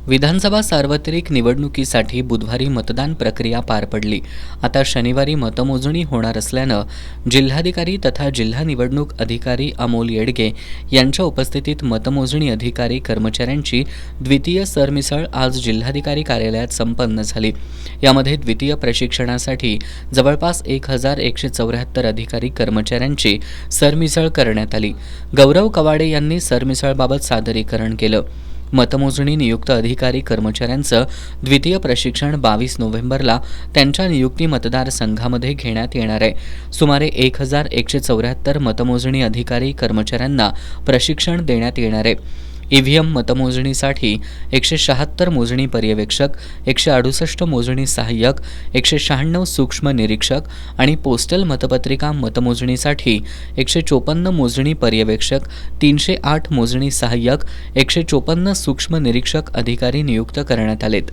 विधानसभा सार्वत्रिक निवडणुकीसाठी बुधवारी मतदान प्रक्रिया पार पडली। आता शनिवारी मतमोजणी होणार असल्यानं जिल्हाधिकारी तथा जिल्हा निवडणूक अधिकारी अमोल येडगे यांच्या उपस्थितीत मतमोजणी अधिकारी कर्मचाऱ्यांची द्वितीय सरमिसळ आज जिल्हाधिकारी कार्यालयात संपन्न झाली। यामध्ये द्वितीय प्रशिक्षणासाठी जवळपास 1174 अधिकारी कर्मचाऱ्यांची सरमिसळ करण्यात आली। गौरव कवाडे यांनी सरमिसळबाबत सादरीकरण केलं। मतमोजणी नियुक्त अधिकारी कर्मचाऱ्यांचं द्वितीय प्रशिक्षण 22 नोव्हेंबरला त्यांच्या नियुक्ती मतदारसंघामध्ये घेण्यात येणार आहे। सुमारे 1174 मतमोजणी अधिकारी कर्मचाऱ्यांना प्रशिक्षण देण्यात येणार आहे। ईव्हीएम मतमोजणीसाठी 176 मोजणी पर्यवेक्षक, 168 मोजणी सहाय्यक, 196 सूक्ष्म निरीक्षक आणि पोस्टल मतपत्रिका मतमोजणीसाठी 154 मोजणी पर्यवेक्षक, 308 मोजणी सहाय्यक, 154 सूक्ष्म निरीक्षक अधिकारी नियुक्त करण्यात आलेत।